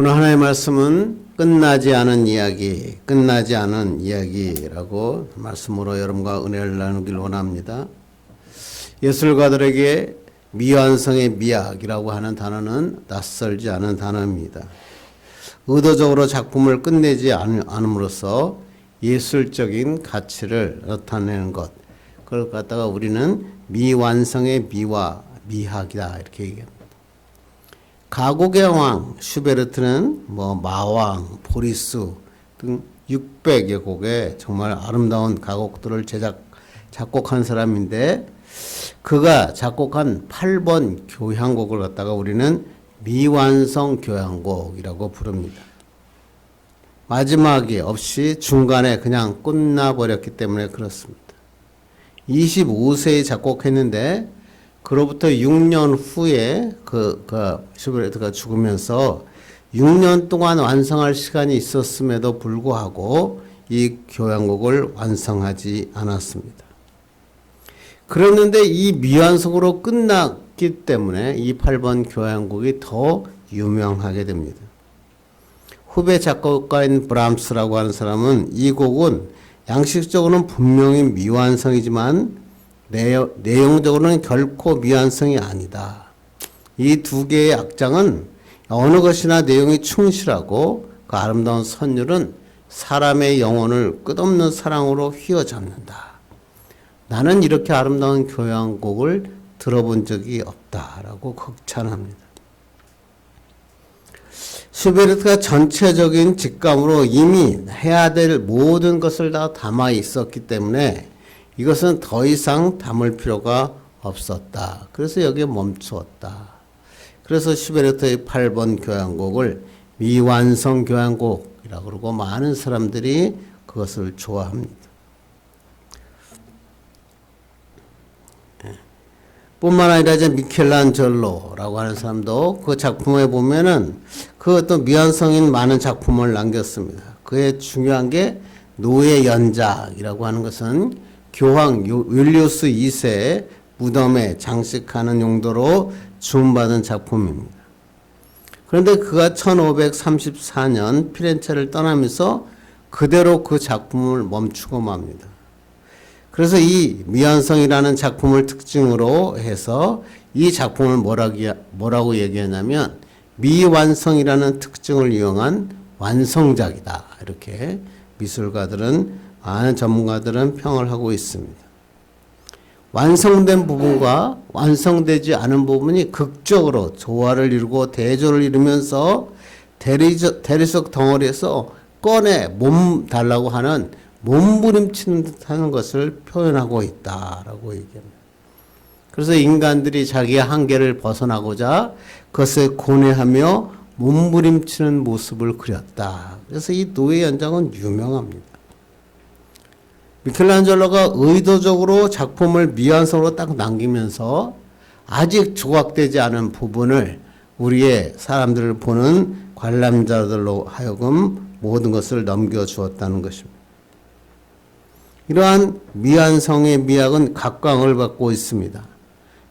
오늘 하나님의 말씀은 끝나지 않은 이야기라고 말씀으로 여러분과 은혜를 나누길 원합니다. 예술가들에게 미완성의 미학이라고 하는 단어는 낯설지 않은 단어입니다. 의도적으로 작품을 끝내지 않음으로써 예술적인 가치를 나타내는 것, 그걸 갖다가 우리는 미완성의 미학이다 이렇게 얘기합니다. 가곡의 왕 슈베르트는 마왕, 보리스 등 600여 곡의 정말 아름다운 가곡들을 작곡한 사람인데, 그가 작곡한 8번 교향곡을 갖다가 우리는 미완성 교향곡이라고 부릅니다. 마지막이 없이 중간에 그냥 끝나버렸기 때문에 그렇습니다. 25세에 작곡했는데 그로부터 6년 후에 슈베르트가 죽으면서 6년 동안 완성할 시간이 있었음에도 불구하고 이 교향곡을 완성하지 않았습니다. 그랬는데 이 미완성으로 끝났기 때문에 이 8번 교향곡이 더 유명하게 됩니다. 후배 작곡가인 브람스라고 하는 사람은 이 곡은 양식적으로는 분명히 미완성이지만 내용적으로는 결코 미완성이 아니다. 이 두 개의 악장은 어느 것이나 내용이 충실하고 그 아름다운 선율은 사람의 영혼을 끝없는 사랑으로 휘어잡는다. 나는 이렇게 아름다운 교향곡을 들어본 적이 없다라고 극찬합니다. 슈베르트가 전체적인 직감으로 이미 해야 될 모든 것을 다 담아 있었기 때문에 이것은 더 이상 담을 필요가 없었다. 그래서 여기에 멈추었다. 그래서 슈베르트의 8번 교향곡을 미완성 교향곡이라고 그러고 많은 사람들이 그것을 좋아합니다. 뿐만 아니라 이제 미켈란젤로라고 하는 사람도 그 작품에 보면은 그 어떤 미완성인 많은 작품을 남겼습니다. 그의 중요한 게 노예 연작이라고 하는 것은 교황 율리우스 2세의 무덤에 장식하는 용도로 주문받은 작품입니다. 그런데 그가 1534년 피렌체를 떠나면서 그대로 그 작품을 멈추고 맙니다. 그래서 이 미완성이라는 작품을 특징으로 해서 이 작품을 뭐라고 얘기하냐면 미완성이라는 특징을 이용한 완성작이다. 이렇게 미술가들은, 많은 전문가들은 평을 하고 있습니다. 완성된 부분과 완성되지 않은 부분이 극적으로 조화를 이루고 대조를 이루면서 대리석 덩어리에서 꺼내 몸 달라고 하는 몸부림치는 듯하는 것을 표현하고 있다라고 얘기합니다. 그래서 인간들이 자기의 한계를 벗어나고자 그것을 고뇌하며 몸부림치는 모습을 그렸다. 그래서 이 노예 연장은 유명합니다. 미켈란젤로가 의도적으로 작품을 미완성으로 딱 남기면서 아직 조각되지 않은 부분을 우리의 사람들을 보는 관람자들로 하여금 모든 것을 넘겨주었다는 것입니다. 이러한 미완성의 미학은 각광을 받고 있습니다.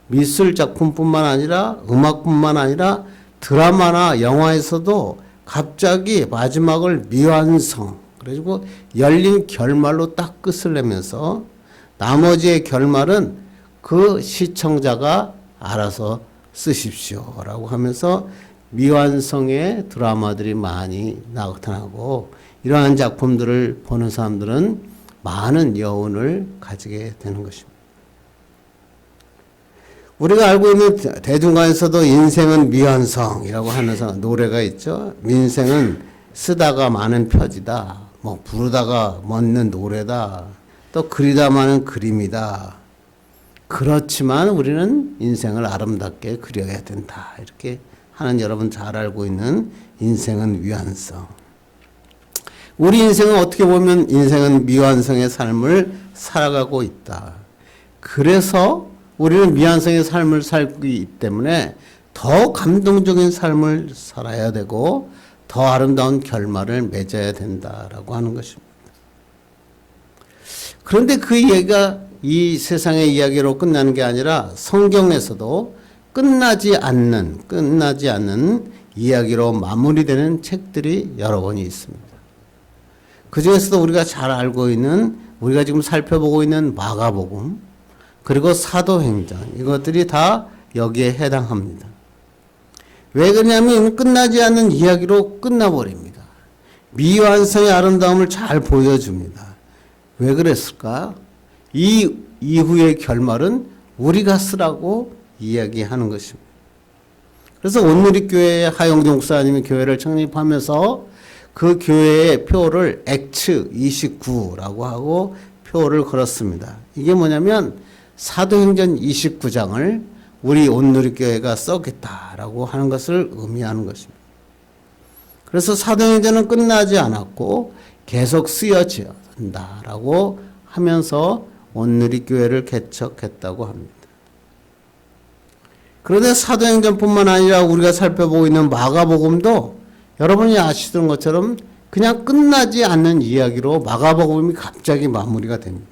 미술 작품뿐만 아니라 음악뿐만 아니라 드라마나 영화에서도 갑자기 마지막을 미완성, 그래가지고 열린 결말로 딱 끝을 내면서 나머지의 결말은 그 시청자가 알아서 쓰십시오라고 하면서 미완성의 드라마들이 많이 나타나고, 이러한 작품들을 보는 사람들은 많은 여운을 가지게 되는 것입니다. 우리가 알고 있는 대중가에서도 인생은 미완성이라고 하는 노래가 있죠. 인생은 쓰다가 마는 표지다. 부르다가 멎는 노래다. 또 그리다 마는 그림이다. 그렇지만 우리는 인생을 아름답게 그려야 된다. 이렇게 하는 여러분 잘 알고 있는 인생은 미완성. 우리 인생은 어떻게 보면 인생은 미완성의 삶을 살아가고 있다. 그래서 우리는 미완성의 삶을 살기 때문에 더 감동적인 삶을 살아야 되고 더 아름다운 결말을 맺어야 된다라고 하는 것입니다. 그런데 그 얘기가 이 세상의 이야기로 끝나는 게 아니라 성경에서도 끝나지 않는 이야기로 마무리되는 책들이 여러 권이 있습니다. 그 중에서도 우리가 잘 알고 있는, 우리가 지금 살펴보고 있는 마가복음, 그리고 사도행전, 이것들이 다 여기에 해당합니다. 왜 그러냐면 끝나지 않는 이야기로 끝나버립니다. 미완성의 아름다움을 잘 보여줍니다. 왜 그랬을까? 이 이후의 결말은 우리가 쓰라고 이야기하는 것입니다. 그래서 온누리교회 하영종 목사님이 교회를 창립하면서 그 교회의 표를 X 29라고 하고 표를 걸었습니다. 이게 뭐냐면 사도행전 29장을 우리 온누리교회가 써겠다라고 하는 것을 의미하는 것입니다. 그래서 사도행전은 끝나지 않았고 계속 쓰여져야 된다라고 하면서 온누리교회를 개척했다고 합니다. 그런데 사도행전뿐만 아니라 우리가 살펴보고 있는 마가복음도 여러분이 아시던 것처럼 그냥 끝나지 않는 이야기로 마가복음이 갑자기 마무리가 됩니다.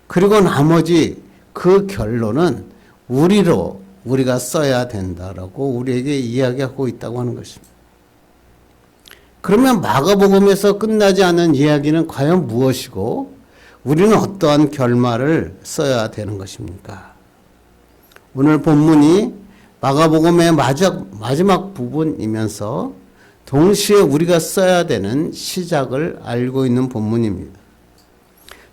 그리고 나머지 그 결론은 우리가 써야 된다라고 우리에게 이야기하고 있다고 하는 것입니다. 그러면 마가복음에서 끝나지 않는 이야기는 과연 무엇이고 우리는 어떠한 결말을 써야 되는 것입니까? 오늘 본문이 마가복음의 마지막 부분이면서 동시에 우리가 써야 되는 시작을 알고 있는 본문입니다.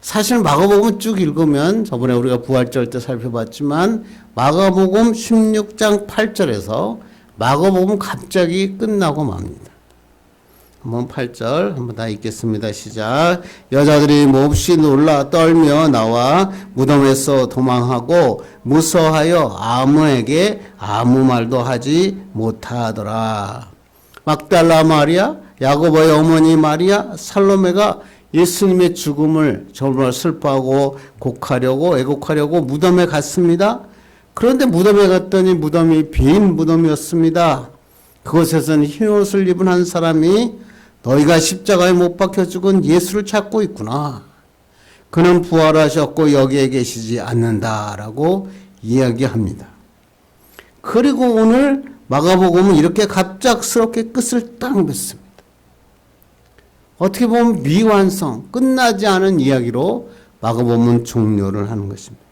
사실 마가복음 쭉 읽으면 저번에 우리가 부활절 때 살펴봤지만 마가복음 16장 8절에서 마가복음 갑자기 끝나고 맙니다. 한번 8절 한번 다 읽겠습니다. 시작. 여자들이 몹시 놀라 떨며 나와 무덤에서 도망하고 무서워하여 아무에게 아무 말도 하지 못하더라. 막달라 마리아, 야고보의 어머니 마리아, 살로메가 예수님의 죽음을 정말 슬퍼하고 애곡하려고 무덤에 갔습니다. 그런데 무덤에 갔더니 무덤이 빈 무덤이었습니다. 그곳에서는 흰옷을 입은 한 사람이 너희가 십자가에 못 박혀 죽은 예수를 찾고 있구나. 그는 부활하셨고 여기에 계시지 않는다라고 이야기합니다. 그리고 오늘 마가복음은 이렇게 갑작스럽게 끝을 딱 맺습니다. 어떻게 보면 미완성, 끝나지 않은 이야기로 마가복음은 종료를 하는 것입니다.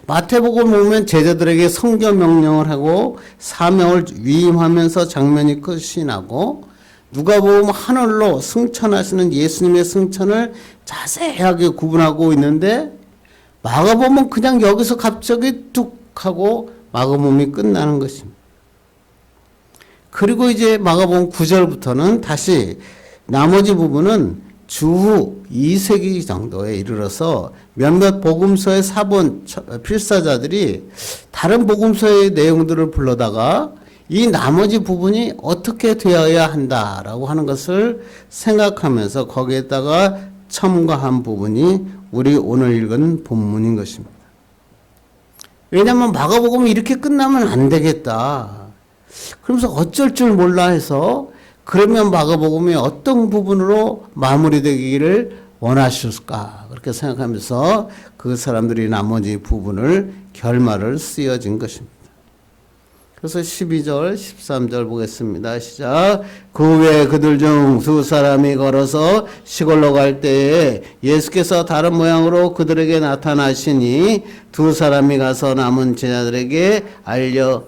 마태복음 보면 제자들에게 성경 명령을 하고 사명을 위임하면서 장면이 끝이 나고 누가복음 하늘로 승천하시는 예수님의 승천을 자세하게 구분하고 있는데 마가복음은 그냥 여기서 갑자기 뚝 하고 마가복음이 끝나는 것입니다. 그리고 이제 마가복음 9절부터는 다시 나머지 부분은 주후 2세기 정도에 이르러서 몇몇 복음서의 사본 필사자들이 다른 복음서의 내용들을 불러다가 이 나머지 부분이 어떻게 되어야 한다라고 하는 것을 생각하면서 거기에다가 첨가한 부분이 우리 오늘 읽은 본문인 것입니다. 왜냐하면 마가복음이 이렇게 끝나면 안 되겠다. 그러면서 어쩔 줄 몰라 해서 그러면 마가복음이 어떤 부분으로 마무리되기를 원하실까 그렇게 생각하면서 그 사람들이 나머지 부분을 결말을 쓰여진 것입니다. 그래서 12절 13절 보겠습니다. 시작. 그 후에 그들 중 두 사람이 걸어서 시골로 갈 때에 예수께서 다른 모양으로 그들에게 나타나시니 두 사람이 가서 남은 제자들에게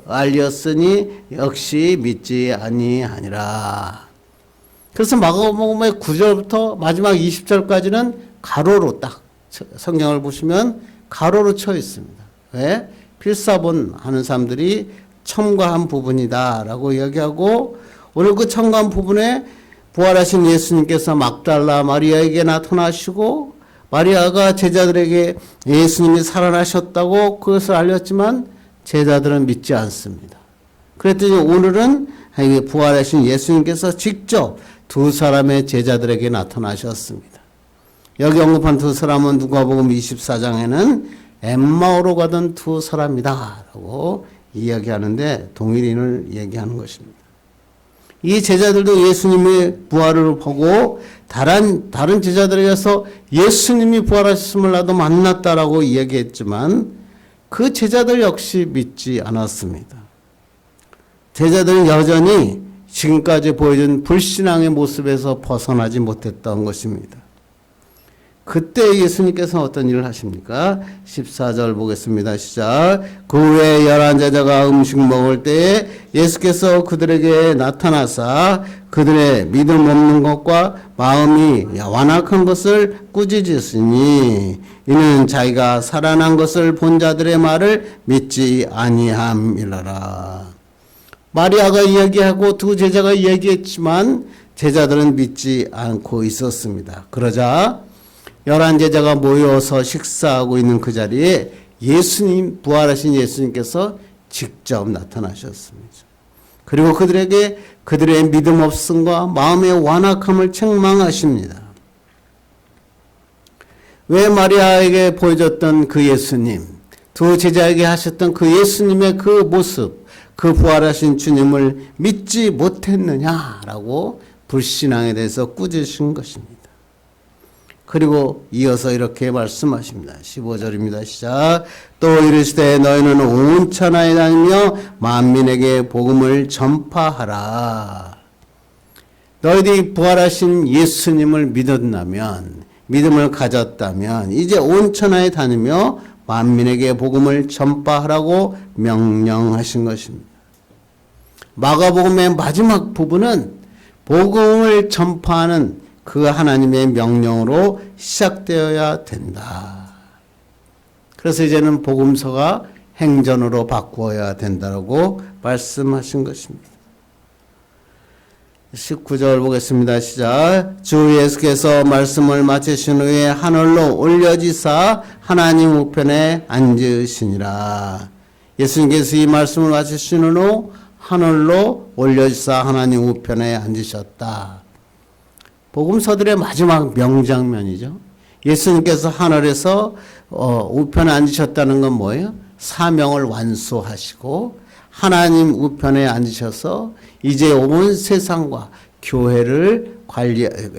알렸으니 역시 믿지 아니하니라. 그래서 마가복음의 9절부터 마지막 20절까지는 가로로 딱 성경을 보시면 가로로 쳐 있습니다. 왜? 필사본 하는 사람들이 첨가한 부분이다라고 이야기하고 오늘 그 첨가한 부분에 부활하신 예수님께서 막달라 마리아에게 나타나시고 마리아가 제자들에게 예수님이 살아나셨다고 그것을 알렸지만 제자들은 믿지 않습니다. 그랬더니 오늘은 부활하신 예수님께서 직접 두 사람의 제자들에게 나타나셨습니다. 여기 언급한 두 사람은 누가복음 24장에는 엠마오로 가던 두 사람이다 라고 이야기하는데 동일인을 얘기하는 것입니다. 이 제자들도 예수님의 부활을 보고 다른 제자들에게서 예수님이 부활하셨음을 나도 만났다라고 이야기했지만 그 제자들 역시 믿지 않았습니다. 제자들은 여전히 지금까지 보여준 불신앙의 모습에서 벗어나지 못했던 것입니다. 그때 예수님께서 어떤 일을 하십니까? 14절 보겠습니다. 시작. 그 후에 11제자가 음식 먹을 때에 예수께서 그들에게 나타나사 그들의 믿음 없는 것과 마음이 완악한 것을 꾸짖으시니 이는 자기가 살아난 것을 본 자들의 말을 믿지 아니함이라라. 마리아가 이야기하고 두 제자가 이야기했지만 제자들은 믿지 않고 있었습니다. 그러자 11제자가 모여서 식사하고 있는 그 자리에 예수님, 부활하신 예수님께서 직접 나타나셨습니다. 그리고 그들에게 그들의 믿음 없음과 마음의 완악함을 책망하십니다. 왜 마리아에게 보여줬던 그 예수님, 두 제자에게 하셨던 그 예수님의 그 모습, 그 부활하신 주님을 믿지 못했느냐라고 불신앙에 대해서 꾸짖으신 것입니다. 그리고 이어서 이렇게 말씀하십니다. 15절입니다. 시작. 또 이르시되 너희는 온 천하에 다니며 만민에게 복음을 전파하라. 너희들이 부활하신 예수님을 믿었다면, 믿음을 가졌다면 이제 온 천하에 다니며 만민에게 복음을 전파하라고 명령하신 것입니다. 마가복음의 마지막 부분은 복음을 전파하는 그 하나님의 명령으로 시작되어야 된다. 그래서 이제는 복음서가 행전으로 바꾸어야 된다고 말씀하신 것입니다. 19절 보겠습니다. 시작. 주 예수께서 말씀을 마치신 후에 하늘로 올려지사 하나님 우편에 앉으시니라. 예수님께서 이 말씀을 마치신 후 하늘로 올려지사 하나님 우편에 앉으셨다. 복음서들의 마지막 명장면이죠. 예수님께서 하늘에서 우편에 앉으셨다는 건 뭐예요? 사명을 완수하시고 하나님 우편에 앉으셔서 이제 온 세상과 교회를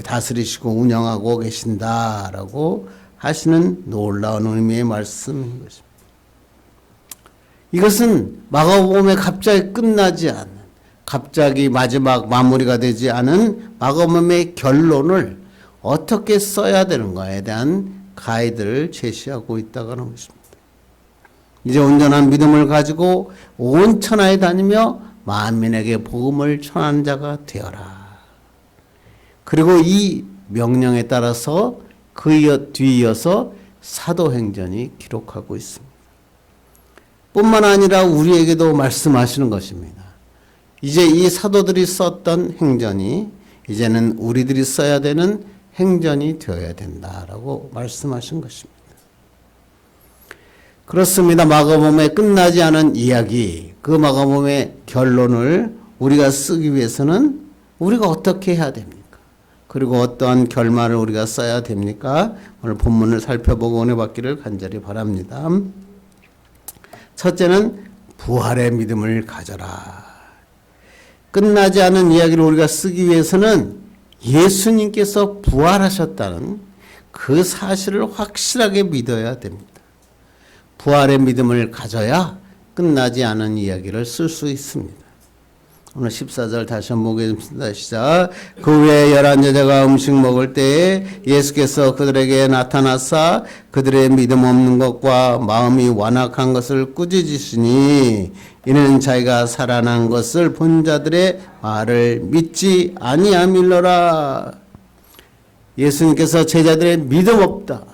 다스리시고 운영하고 계신다라고 하시는 놀라운 의미의 말씀인 것입니다. 이것은 마가복음에 갑자기 끝나지 않는, 갑자기 마지막 마무리가 되지 않은 마가복음의 결론을 어떻게 써야 되는가에 대한 가이드를 제시하고 있다고 하는 것입니다. 이제 온전한 믿음을 가지고 온 천하에 다니며 만민에게 복음을 전하는 자가 되어라. 그리고 이 명령에 따라서 그 뒤이어서 사도행전이 기록하고 있습니다. 뿐만 아니라 우리에게도 말씀하시는 것입니다. 이제 이 사도들이 썼던 행전이 이제는 우리들이 써야 되는 행전이 되어야 된다라고 말씀하신 것입니다. 그렇습니다. 마가복음에 끝나지 않은 이야기, 그 마가복음의 결론을 우리가 쓰기 위해서는 우리가 어떻게 해야 됩니까? 그리고 어떠한 결말을 우리가 써야 됩니까? 오늘 본문을 살펴보고 은혜 받기를 간절히 바랍니다. 첫째는 부활의 믿음을 가져라. 끝나지 않은 이야기를 우리가 쓰기 위해서는 예수님께서 부활하셨다는 그 사실을 확실하게 믿어야 됩니다. 부활의 믿음을 가져야 끝나지 않은 이야기를 쓸 수 있습니다. 오늘 14절 다시 한번 보겠습니다. 시작. 그 후에 11제자가 음식 먹을 때에 예수께서 그들에게 나타나사 그들의 믿음 없는 것과 마음이 완악한 것을 꾸짖으시니 이는 자기가 살아난 것을 본 자들의 말을 믿지 아니함일러라. 예수님께서 제자들의 믿음 없다,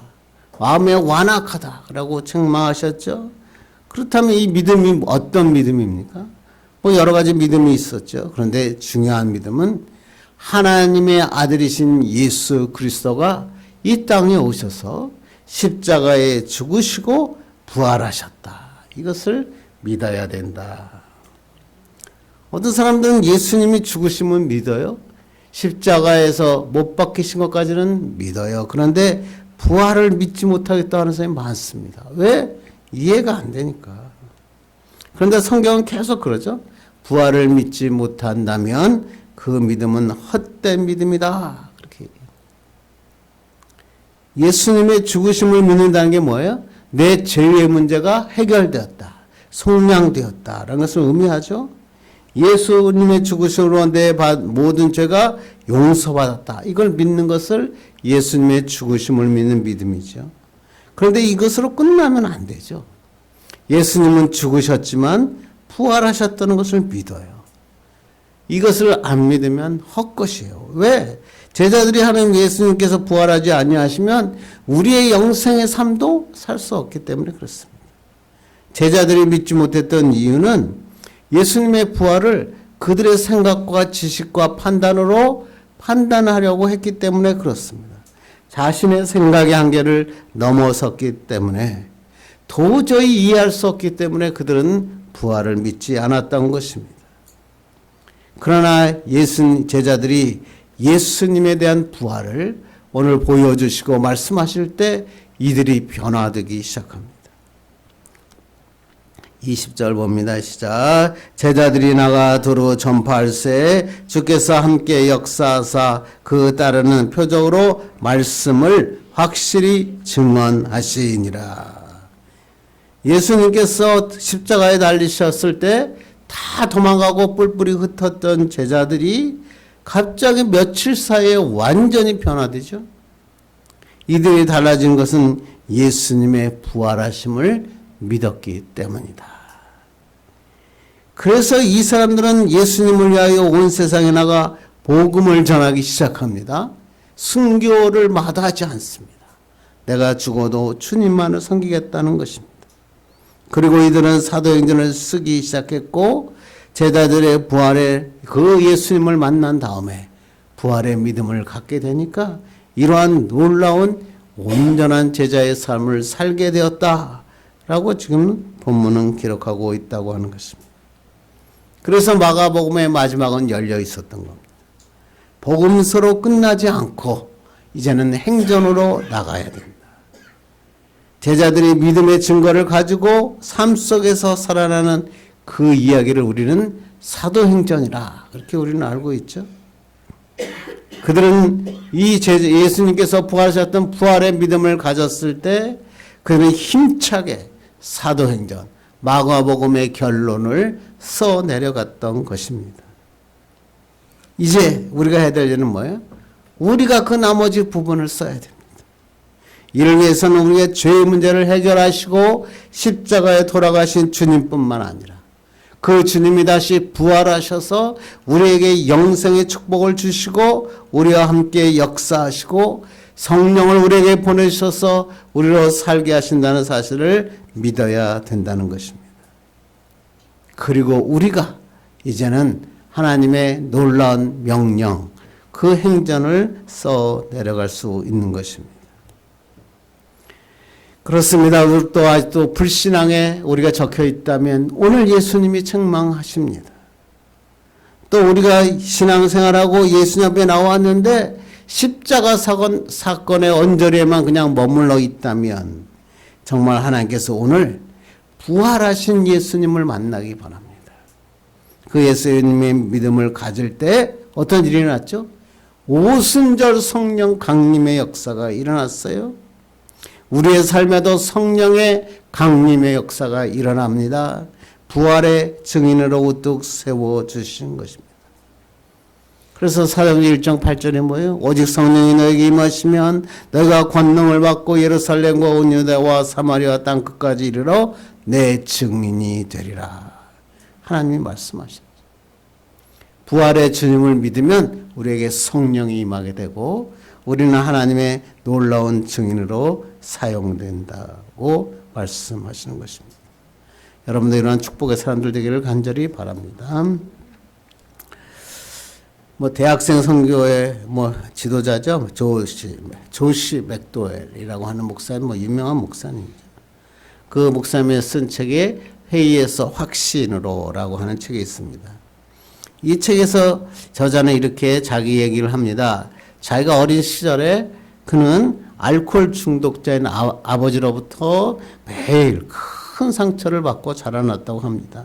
마음에 완악하다라고 책망하셨죠. 그렇다면 이 믿음이 어떤 믿음입니까? 뭐 여러 가지 믿음이 있었죠. 그런데 중요한 믿음은 하나님의 아들이신 예수 그리스도가 이 땅에 오셔서 십자가에 죽으시고 부활하셨다. 이것을 믿어야 된다. 어떤 사람들은 예수님이 죽으심은 믿어요. 십자가에서 못 박히신 것까지는 믿어요. 그런데 부활을 믿지 못하겠다 하는 사람이 많습니다. 왜? 이해가 안 되니까. 그런데 성경은 계속 그러죠. 부활을 믿지 못한다면 그 믿음은 헛된 믿음이다. 그렇게 예수님의 죽으심을 믿는다는 게 뭐예요? 내 죄의 문제가 해결되었다, 속량되었다라는 것을 의미하죠. 예수님의 죽으심으로 내 모든 죄가 용서받았다. 이걸 믿는 것을 예수님의 죽으심을 믿는 믿음이죠. 그런데 이것으로 끝나면 안 되죠. 예수님은 죽으셨지만 부활하셨다는 것을 믿어요. 이것을 안 믿으면 헛것이에요. 왜? 제자들이 하는 예수님께서 부활하지 아니하시면 우리의 영생의 삶도 살 수 없기 때문에 그렇습니다. 제자들이 믿지 못했던 이유는 예수님의 부활을 그들의 생각과 지식과 판단으로 판단하려고 했기 때문에 그렇습니다. 자신의 생각의 한계를 넘어섰기 때문에 도저히 이해할 수 없기 때문에 그들은 부활을 믿지 않았던 것입니다. 그러나 제자들이 예수님에 대한 부활을 오늘 보여주시고 말씀하실 때 이들이 변화되기 시작합니다. 20절 봅니다. 시작. 제자들이 나가 두루 전파할세 주께서 함께 역사하사 그 따르는 표적으로 말씀을 확실히 증언하시니라. 예수님께서 십자가에 달리셨을 때 다 도망가고 뿔뿔이 흩었던 제자들이 갑자기 며칠 사이에 완전히 변화되죠. 이들이 달라진 것은 예수님의 부활하심을 믿었기 때문이다. 그래서 이 사람들은 예수님을 위하여 온 세상에 나가 복음을 전하기 시작합니다. 순교를 마다하지 않습니다. 내가 죽어도 주님만을 섬기겠다는 것입니다. 그리고 이들은 사도행전을 쓰기 시작했고 제자들의 부활에 그 예수님을 만난 다음에 부활의 믿음을 갖게 되니까 이러한 놀라운 온전한 제자의 삶을 살게 되었다라고 지금 본문은 기록하고 있다고 하는 것입니다. 그래서 마가복음의 마지막은 열려 있었던 겁니다. 복음서로 끝나지 않고 이제는 행전으로 나가야 됩니다. 제자들이 믿음의 증거를 가지고 삶 속에서 살아나는 그 이야기를 우리는 사도행전이라 그렇게 우리는 알고 있죠. 그들은 예수님께서 부활하셨던 부활의 믿음을 가졌을 때 그들은 힘차게 사도행전, 마가복음의 결론을 써 내려갔던 것입니다. 이제 우리가 해야 될 일은 뭐예요? 우리가 그 나머지 부분을 써야 됩니다. 이를 위해서는 우리의 죄의 문제를 해결하시고 십자가에 돌아가신 주님뿐만 아니라 그 주님이 다시 부활하셔서 우리에게 영생의 축복을 주시고 우리와 함께 역사하시고 성령을 우리에게 보내셔서 우리로 살게 하신다는 사실을 믿어야 된다는 것입니다. 그리고 우리가 이제는 하나님의 놀라운 명령, 그 행전을 써 내려갈 수 있는 것입니다. 그렇습니다. 또 아직도 불신앙에 우리가 적혀 있다면 오늘 예수님이 책망하십니다. 또 우리가 신앙생활하고 예수님 앞에 나왔는데 십자가 사건의 언저리에만 그냥 머물러 있다면 정말 하나님께서 오늘 부활하신 예수님을 만나기 바랍니다. 그 예수님의 믿음을 가질 때 어떤 일이 일어났죠? 오순절 성령 강림의 역사가 일어났어요. 우리의 삶에도 성령의 강림의 역사가 일어납니다. 부활의 증인으로 우뚝 세워주신 것입니다. 그래서 사도행전 1장 8절에 뭐예요? 오직 성령이 너에게 임하시면 너희가 권능을 받고 예루살렘과 온 유대와 사마리아 땅 끝까지 이르러 내 증인이 되리라. 하나님이 말씀하십니다. 부활의 주님을 믿으면 우리에게 성령이 임하게 되고 우리는 하나님의 놀라운 증인으로 사용된다고 말씀하시는 것입니다. 여러분들 이러한 축복의 사람들 되기를 간절히 바랍니다. 대학생 선교의 지도자죠. 조시 맥도웰이라고 하는 목사님, 유명한 목사님이죠. 그 목사님이 쓴 책에 회의에서 확신으로라고 하는 책이 있습니다. 이 책에서 저자는 이렇게 자기 얘기를 합니다. 자기가 어린 시절에 그는 알코올 중독자인 아버지로부터 매일 큰 상처를 받고 자라났다고 합니다.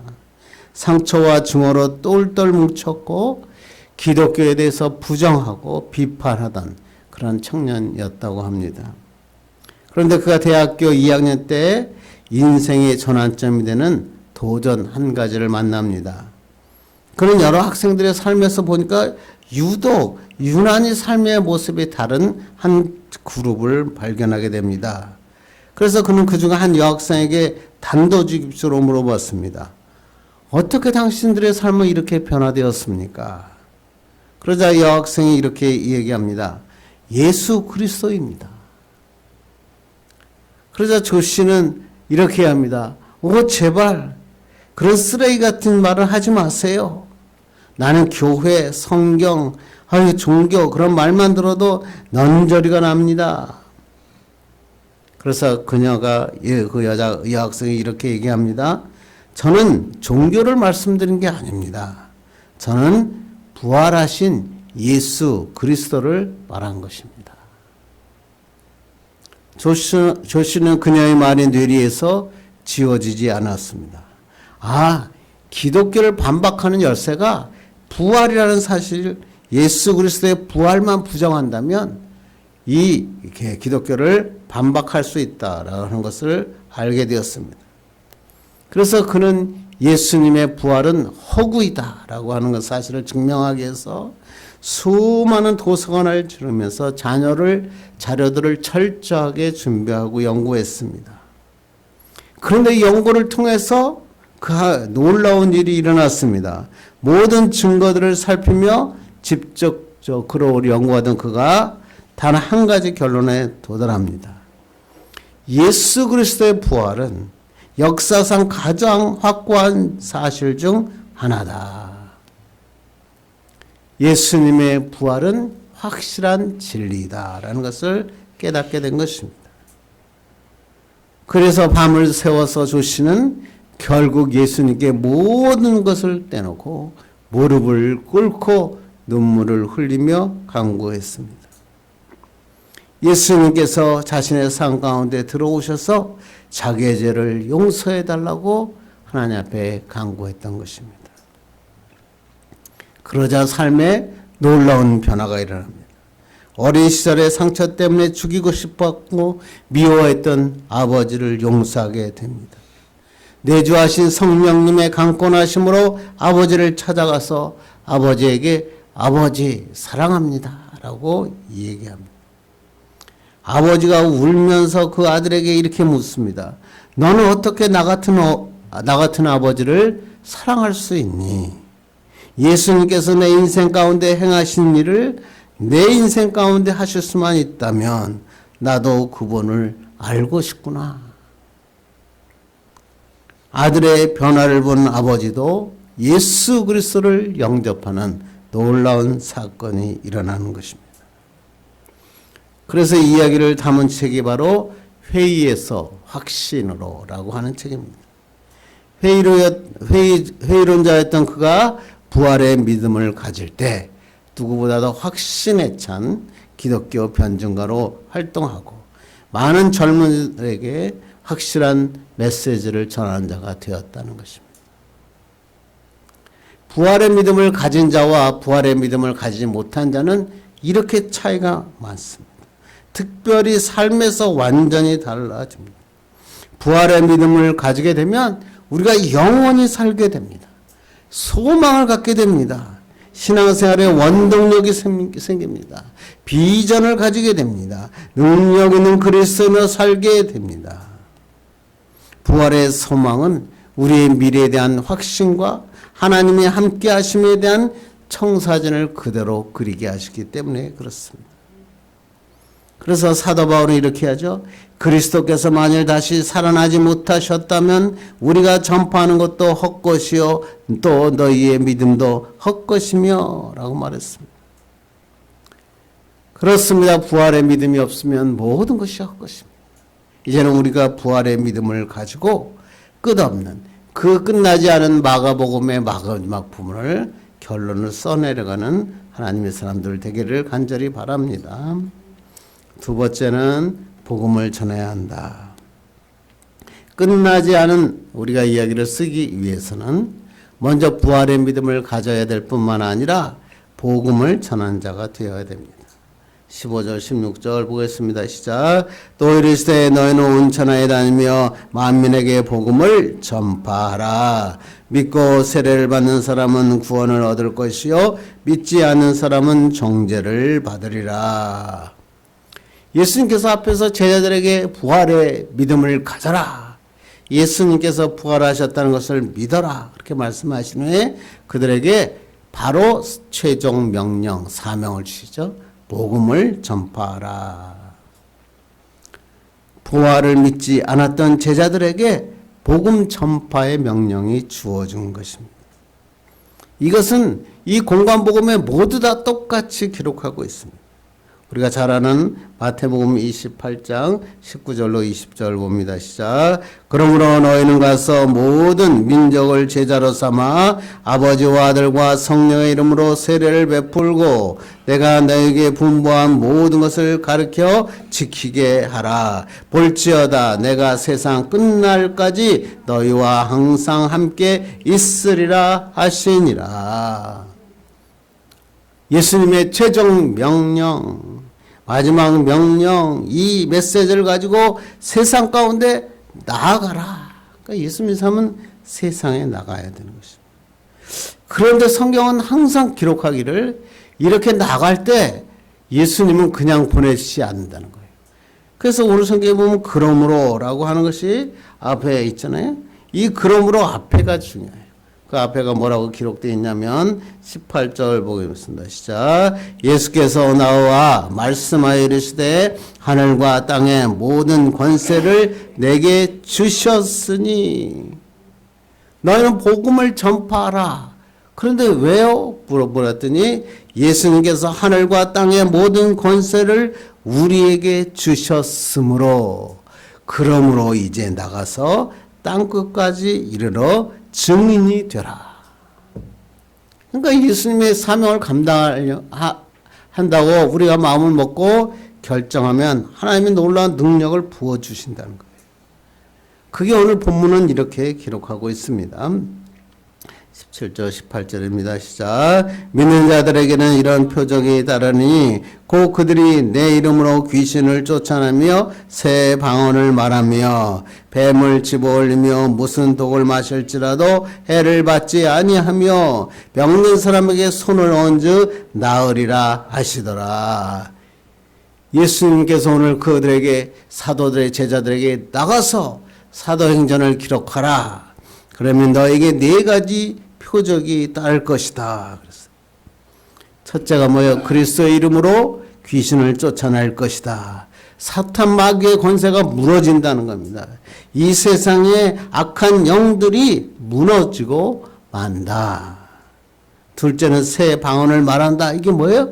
상처와 증오로 똘똘 뭉쳤고 기독교에 대해서 부정하고 비판하던 그런 청년이었다고 합니다. 그런데 그가 대학교 2학년 때 인생의 전환점이 되는 도전 한 가지를 만납니다. 그런 여러 학생들의 삶에서 보니까 유독 유난히 삶의 모습이 다른 한 그룹을 발견하게 됩니다. 그래서 그는 그 중 한 여학생에게 단도직입적으로 물어봤습니다. 어떻게 당신들의 삶은 이렇게 변화되었습니까? 그러자 여학생이 이렇게 얘기합니다. 예수 그리스도입니다. 그러자 조 씨는 이렇게 합니다. 제발 그런 쓰레기 같은 말을 하지 마세요. 나는 교회, 성경, 종교 그런 말만 들어도 넌저리가 납니다. 그래서 그 여학생이 이렇게 얘기합니다. 저는 종교를 말씀드린 게 아닙니다. 저는 부활하신 예수 그리스도를 말한 것입니다. 조씨는 그녀의 말이 뇌리에서 지워지지 않았습니다. 기독교를 반박하는 열세가 부활이라는 사실, 예수 그리스도의 부활만 부정한다면 이 기독교를 반박할 수 있다라는 것을 알게 되었습니다. 그래서 그는 예수님의 부활은 허구이다라고 하는 것 사실을 증명하기 위해서 수많은 도서관을 지르면서 자료들을 철저하게 준비하고 연구했습니다. 그런데 이 연구를 통해서 그 놀라운 일이 일어났습니다. 모든 증거들을 살피며 직접적으로 연구하던 그가 단 한 가지 결론에 도달합니다. 예수 그리스도의 부활은 역사상 가장 확고한 사실 중 하나다. 예수님의 부활은 확실한 진리다라는 것을 깨닫게 된 것입니다. 그래서 밤을 새워서 조 씨는 결국 예수님께 모든 것을 떼놓고 무릎을 꿇고 눈물을 흘리며 간구했습니다. 예수님께서 자신의 삶 가운데 들어오셔서 자기의 죄를 용서해달라고 하나님 앞에 간구했던 것입니다. 그러자 삶에 놀라운 변화가 일어납니다. 어린 시절의 상처 때문에 죽이고 싶었고 미워했던 아버지를 용서하게 됩니다. 내주하신 성령님의 강권하심으로 아버지를 찾아가서 아버지에게 아버지 사랑합니다 라고 얘기합니다. 아버지가 울면서 그 아들에게 이렇게 묻습니다. 너는 어떻게 나 같은 아버지를 사랑할 수 있니? 예수님께서 내 인생 가운데 행하신 일을 내 인생 가운데 하실 수만 있다면 나도 그분을 알고 싶구나. 아들의 변화를 본 아버지도 예수 그리스도를 영접하는 놀라운 사건이 일어나는 것입니다. 그래서 이 이야기를 담은 책이 바로 회의에서 확신으로라고 하는 책입니다. 회의론자였던 그가 부활의 믿음을 가질 때 누구보다도 확신에 찬 기독교 변증가로 활동하고 많은 젊은이들에게 확실한 메시지를 전하는 자가 되었다는 것입니다. 부활의 믿음을 가진 자와 부활의 믿음을 가지지 못한 자는 이렇게 차이가 많습니다. 특별히 삶에서 완전히 달라집니다. 부활의 믿음을 가지게 되면 우리가 영원히 살게 됩니다. 소망을 갖게 됩니다. 신앙생활에 원동력이 생깁니다. 비전을 가지게 됩니다. 능력 있는 그리스도인으로 살게 됩니다. 부활의 소망은 우리의 미래에 대한 확신과 하나님의 함께 하심에 대한 청사진을 그대로 그리게 하시기 때문에 그렇습니다. 그래서 사도 바울은 이렇게 하죠. 그리스도께서 만일 다시 살아나지 못하셨다면 우리가 전파하는 것도 헛것이요 또 너희의 믿음도 헛것이며 라고 말했습니다. 그렇습니다. 부활의 믿음이 없으면 모든 것이 헛것입니다. 이제는 우리가 부활의 믿음을 가지고 끝없는 그 끝나지 않은 마가복음의 마지막 부분을 결론을 써내려가는 하나님의 사람들 되기를 간절히 바랍니다. 두 번째는 복음을 전해야 한다. 끝나지 않은 우리가 이야기를 쓰기 위해서는 먼저 부활의 믿음을 가져야 될 뿐만 아니라 복음을 전하는 자가 되어야 됩니다. 15절 16절 보겠습니다. 시작. 또 이르시되 너희는 온 천하에 다니며 만민에게 복음을 전파하라. 믿고 세례를 받는 사람은 구원을 얻을 것이요 믿지 않는 사람은 정죄를 받으리라. 예수님께서 앞에서 제자들에게 부활의 믿음을 가져라. 예수님께서 부활하셨다는 것을 믿어라. 그렇게 말씀하신 후에 그들에게 바로 최종 명령, 사명을 주시죠. 복음을 전파하라. 부활을 믿지 않았던 제자들에게 복음 전파의 명령이 주어진 것입니다. 이것은 이 공관복음에 모두 다 똑같이 기록하고 있습니다. 우리가 잘 아는 마태복음 28장 19절로 20절 봅니다. 시작. 그러므로 너희는 가서 모든 민족을 제자로 삼아 아버지와 아들과 성령의 이름으로 세례를 베풀고 내가 너에게 분부한 모든 것을 가르쳐 지키게 하라. 볼지어다 내가 세상 끝날까지 너희와 항상 함께 있으리라 하시니라. 예수님의 최종 명령, 마지막 명령, 이 메시지를 가지고 세상 가운데 나아가라. 그러니까 예수님의 삶은 세상에 나가야 되는 것입니다. 그런데 성경은 항상 기록하기를 이렇게 나갈 때 예수님은 그냥 보내시지 않는다는 거예요. 그래서 오늘 성경에 보면 그러므로라고 하는 것이 앞에 있잖아요. 이 그러므로 앞에가 중요해요. 그 앞에가 뭐라고 기록되어 있냐면 18절 보겠습니다. 시작. 예수께서 나와 말씀하여 이르시되 하늘과 땅의 모든 권세를 내게 주셨으니 너희는 복음을 전파하라. 그런데 왜요? 물어보았더니 예수님께서 하늘과 땅의 모든 권세를 우리에게 주셨으므로 그러므로 이제 나가서 땅끝까지 이르러 증인이 되라. 그러니까 예수님의 사명을 감당한다고 우리가 마음을 먹고 결정하면 하나님이 놀라운 능력을 부어주신다는 거예요. 그게 오늘 본문은 이렇게 기록하고 있습니다. 17절 18절입니다. 시작. 믿는 자들에게는 이런 표적이 따르니 곧 그들이 내 이름으로 귀신을 쫓아내며 새 방언을 말하며 뱀을 집어올리며 무슨 독을 마실지라도 해를 받지 아니하며 병든 사람에게 손을 얹어 나으리라 하시더라. 예수님께서 오늘 그들에게 사도들의 제자들에게 나가서 사도행전을 기록하라. 그러면 너에게 네 가지 표적이 따를 것이다. 그랬어요. 첫째가 뭐예요? 그리스도의 이름으로 귀신을 쫓아낼 것이다. 사탄 마귀의 권세가 무너진다는 겁니다. 이 세상의 악한 영들이 무너지고 만다. 둘째는 새 방언을 말한다. 이게 뭐예요?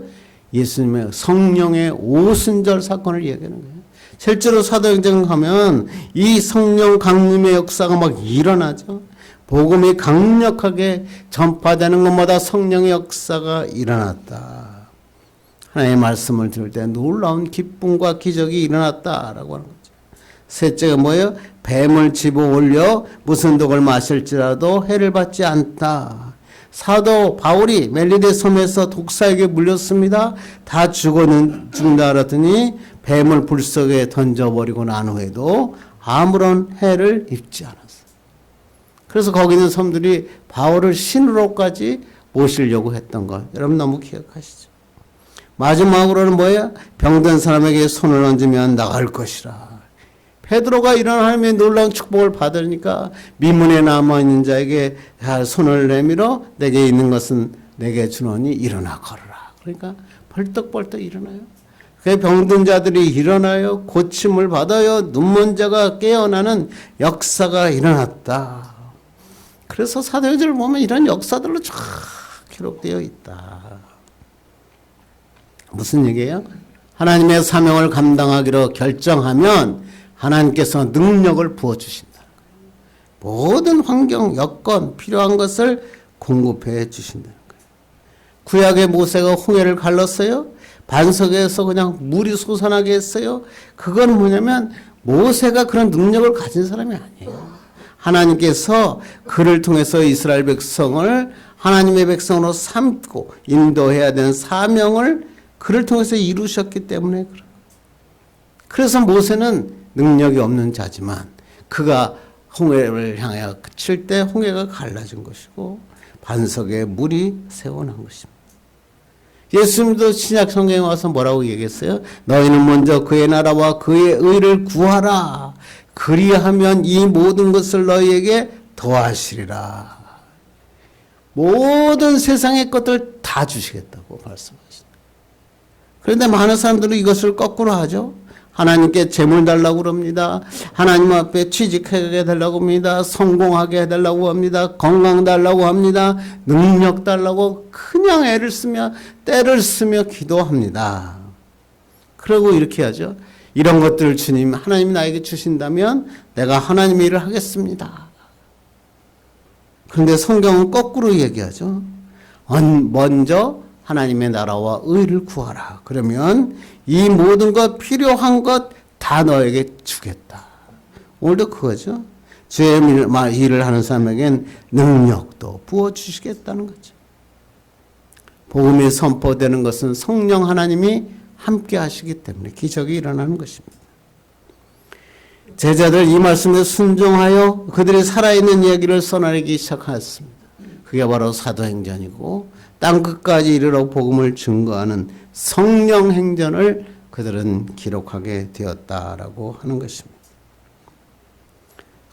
예수님의 성령의 오순절 사건을 얘기하는 거예요. 실제로 사도행전을 하면 이 성령 강림의 역사가 막 일어나죠. 복음이 강력하게 전파되는 것마다 성령의 역사가 일어났다. 하나님의 말씀을 들을 때 놀라운 기쁨과 기적이 일어났다라고 하는 거죠. 셋째가 뭐예요? 뱀을 집어 올려 무슨 독을 마실지라도 해를 받지 않다. 사도 바울이 멜리데 섬에서 독사에게 물렸습니다. 다 죽는다 알았더니 뱀을 불 속에 던져버리고 난 후에도 아무런 해를 입지 않았어요. 그래서 거기 있는 섬들이 바울을 신으로까지 모시려고 했던 것. 여러분 너무 기억하시죠? 마지막으로는 뭐예요? 병든 사람에게 손을 얹으면 나갈 것이라. 베드로가 이런 하나님의 놀라운 축복을 받으니까 미문에 남아있는 자에게 손을 내밀어 내게 있는 것은 내게 주노니 일어나 걸어라. 그러니까 벌떡벌떡 일어나요. 그 병든 자들이 일어나요. 고침을 받아요. 눈먼 자가 깨어나는 역사가 일어났다. 그래서 사도행전을 보면 이런 역사들로 쫙 기록되어 있다. 무슨 얘기예요? 하나님의 사명을 감당하기로 결정하면 하나님께서 능력을 부어주신다. 모든 환경, 여건, 필요한 것을 공급해 주신다는 거예요. 구약의 모세가 홍해를 갈랐어요. 반석에서 그냥 물이 솟아나게 했어요. 그건 뭐냐면 모세가 그런 능력을 가진 사람이 아니에요. 하나님께서 그를 통해서 이스라엘 백성을 하나님의 백성으로 삼고 인도해야 되는 사명을 그를 통해서 이루셨기 때문에 그래요. 그래서 모세는 능력이 없는 자지만 그가 홍해를 향해 칠 때 홍해가 갈라진 것이고 반석에 물이 새어난 것입니다. 예수님도 신약 성경에 와서 뭐라고 얘기했어요? 너희는 먼저 그의 나라와 그의 의를 구하라. 그리하면 이 모든 것을 너희에게 더하시리라. 모든 세상의 것들 다 주시겠다고 말씀하십니다. 그런데 많은 사람들은 이것을 거꾸로 하죠. 하나님께 재물 달라고 그럽니다. 하나님 앞에 취직하게 해달라고 합니다. 성공하게 해달라고 합니다. 건강 달라고 합니다. 능력 달라고 그냥 애를 쓰며 때를 쓰며 기도합니다. 그리고 이렇게 하죠. 이런 것들을 주님 하나님이 나에게 주신다면 내가 하나님의 일을 하겠습니다. 그런데 성경은 거꾸로 얘기하죠. 먼저 하나님의 나라와 의를 구하라. 그러면 이 모든 것 필요한 것 다 너에게 주겠다. 오늘도 그거죠. 주의 일을 하는 사람에겐 능력도 부어주시겠다는 거죠. 복음이 선포되는 것은 성령 하나님이 함께 하시기 때문에 기적이 일어나는 것입니다. 제자들 이 말씀에 순종하여 그들이 살아있는 이야기를 써내기 시작하였습니다. 그게 바로 사도행전이고 땅 끝까지 이르러 복음을 증거하는 성령 행전을 그들은 기록하게 되었다라고 하는 것입니다.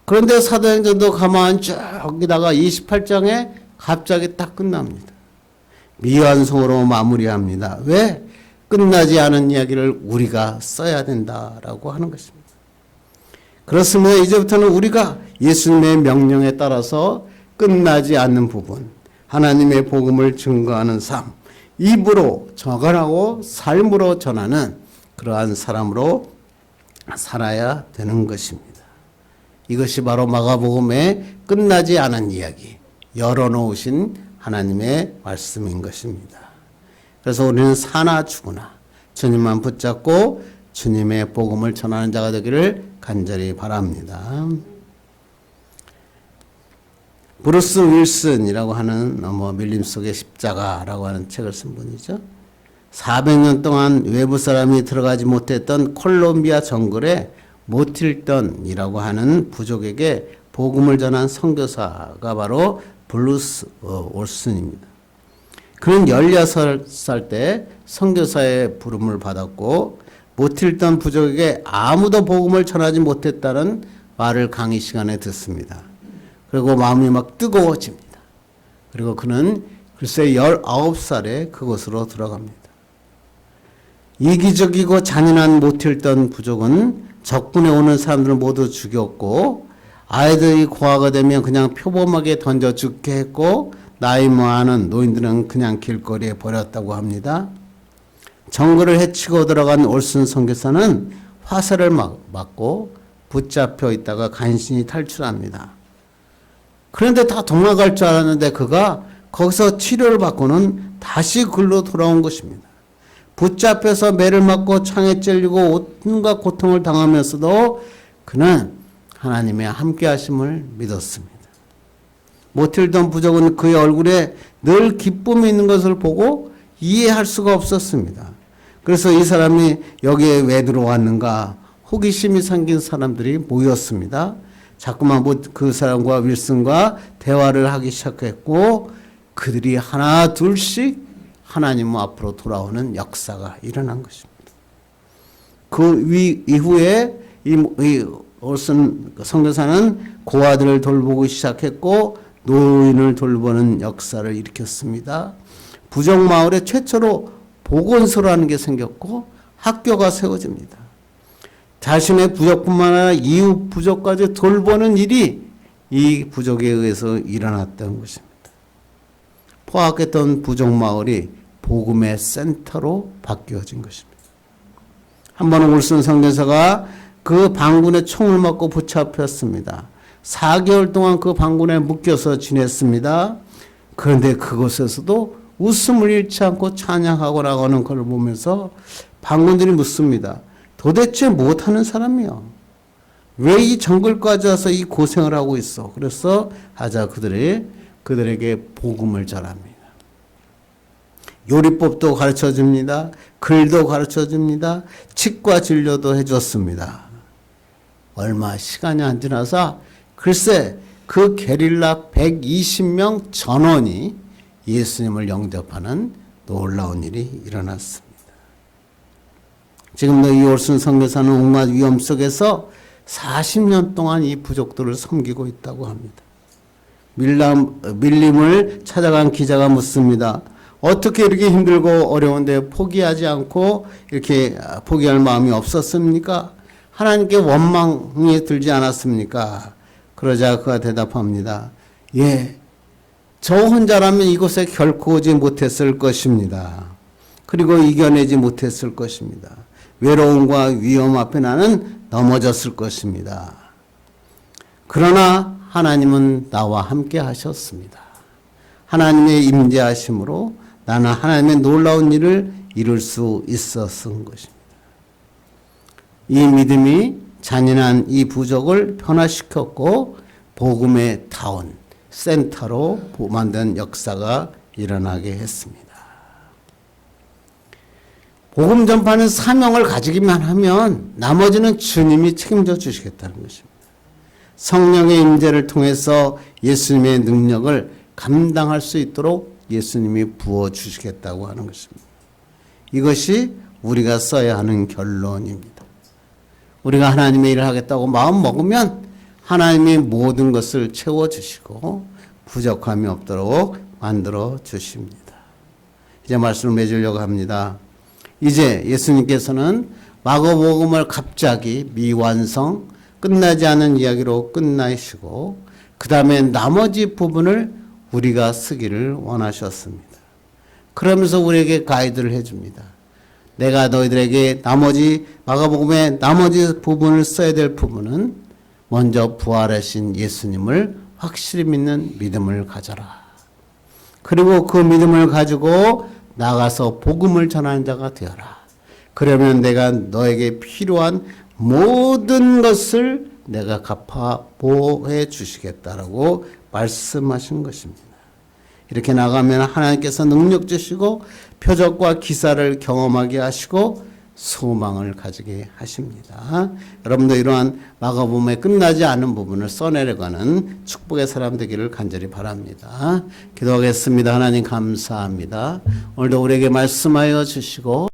그런데 사도행전도 가만 쭉 여기다가 28장에 갑자기 딱 끝납니다. 미완성으로 마무리합니다. 왜? 끝나지 않은 이야기를 우리가 써야 된다라고 하는 것입니다. 그렇습니다. 이제부터는 우리가 예수님의 명령에 따라서 끝나지 않는 부분, 하나님의 복음을 증거하는 삶, 입으로 적언하고 삶으로 전하는 그러한 사람으로 살아야 되는 것입니다. 이것이 바로 마가복음의 끝나지 않은 이야기, 열어놓으신 하나님의 말씀인 것입니다. 그래서 우리는 사나 죽으나 주님만 붙잡고 주님의 복음을 전하는 자가 되기를 간절히 바랍니다. 브루스 윌슨이라고 하는 밀림 속의 십자가라고 하는 책을 쓴 분이죠. 400년 동안 외부 사람이 들어가지 못했던 콜롬비아 정글에 모틸던이라고 하는 부족에게 복음을 전한 선교사가 바로 브루스 올슨입니다. 그는 16살 때 선교사의 부름을 받았고 모틸던 부족에게 아무도 복음을 전하지 못했다는 말을 강의 시간에 듣습니다. 그리고 마음이 막 뜨거워집니다. 그리고 그는 글쎄 19살에 그곳으로 들어갑니다. 이기적이고 잔인한 모틸던 부족은 적군에 오는 사람들을 모두 죽였고 아이들이 고아가 되면 그냥 표범하게 던져 죽게 했고 나이 많은 노인들은 그냥 길거리에 버렸다고 합니다. 정글을 헤치고 들어간 올슨 선교사는 화살을 맞고 붙잡혀 있다가 간신히 탈출합니다. 그런데 다 도망갈 줄 알았는데 그가 거기서 치료를 받고는 다시 글로 돌아온 것입니다. 붙잡혀서 매를 맞고 창에 찔리고 온갖 고통을 당하면서도 그는 하나님의 함께 하심을 믿었습니다. 모틸던 부족은 그의 얼굴에 늘 기쁨이 있는 것을 보고 이해할 수가 없었습니다. 그래서 이 사람이 여기에 왜 들어왔는가 호기심이 생긴 사람들이 모였습니다. 자꾸만 그 사람과 윌슨과 대화를 하기 시작했고 그들이 하나 둘씩 하나님 앞으로 돌아오는 역사가 일어난 것입니다. 그 이후에 이 올슨 선교사는 고아들을 돌보기 시작했고 노인을 돌보는 역사를 일으켰습니다. 부족 마을에 최초로 보건소라는 게 생겼고 학교가 세워집니다. 자신의 부족뿐만 아니라 이웃 부족까지 돌보는 일이 이 부족에 의해서 일어났던 것입니다. 포악했던 부족 마을이 복음의 센터로 바뀌어진 것입니다. 한 번은 올슨 선교사가 그 방군에 총을 맞고 붙잡혔습니다. 4개월 동안 그 방군에 묶여서 지냈습니다. 그런데 그곳에서도 웃음을 잃지 않고 찬양하고 나가는 걸 보면서 방군들이 묻습니다. 도대체 못하는 사람이요? 왜 이 정글까지 와서 이 고생을 하고 있어? 그래서 하자 그들에게 복음을 전합니다. 요리법도 가르쳐 줍니다. 글도 가르쳐 줍니다. 치과 진료도 해줬습니다. 얼마 시간이 안 지나서 글쎄 그 게릴라 120명 전원이 예수님을 영접하는 놀라운 일이 일어났습니다. 지금도 이 올순 선교사는 온갖 위험 속에서 40년 동안 이 부족들을 섬기고 있다고 합니다. 밀림을 찾아간 기자가 묻습니다. 어떻게 이렇게 힘들고 어려운데 포기하지 않고 이렇게 포기할 마음이 없었습니까? 하나님께 원망이 들지 않았습니까? 그러자 그가 대답합니다. 예, 저 혼자라면 이곳에 결코 오지 못했을 것입니다. 그리고 이겨내지 못했을 것입니다. 외로움과 위험 앞에 나는 넘어졌을 것입니다. 그러나 하나님은 나와 함께 하셨습니다. 하나님의 임재하심으로 나는 하나님의 놀라운 일을 이룰 수 있었던 것입니다. 이 믿음이 잔인한 이 부족을 변화시켰고 복음의 타운, 센터로 만든 역사가 일어나게 했습니다. 복음 전파는 사명을 가지기만 하면 나머지는 주님이 책임져 주시겠다는 것입니다. 성령의 임재를 통해서 예수님의 능력을 감당할 수 있도록 예수님이 부어주시겠다고 하는 것입니다. 이것이 우리가 써야 하는 결론입니다. 우리가 하나님의 일을 하겠다고 마음 먹으면 하나님이 모든 것을 채워주시고 부족함이 없도록 만들어 주십니다. 이제 말씀을 맺으려고 합니다. 이제 예수님께서는 마가복음을 갑자기 미완성, 끝나지 않은 이야기로 끝나시고 그 다음에 나머지 부분을 우리가 쓰기를 원하셨습니다. 그러면서 우리에게 가이드를 해줍니다. 내가 너희들에게 마가복음의 나머지 부분을 써야 될 부분은 먼저 부활하신 예수님을 확실히 믿는 믿음을 가져라. 그리고 그 믿음을 가지고 나가서 복음을 전하는 자가 되어라. 그러면 내가 너에게 필요한 모든 것을 내가 갚아 보호해 주시겠다라고 말씀하신 것입니다. 이렇게 나가면 하나님께서 능력 주시고 표적과 기사를 경험하게 하시고 소망을 가지게 하십니다. 여러분도 이러한 마가복음에 끝나지 않은 부분을 써내려가는 축복의 사람 되기를 간절히 바랍니다. 기도하겠습니다. 하나님 감사합니다. 오늘도 우리에게 말씀하여 주시고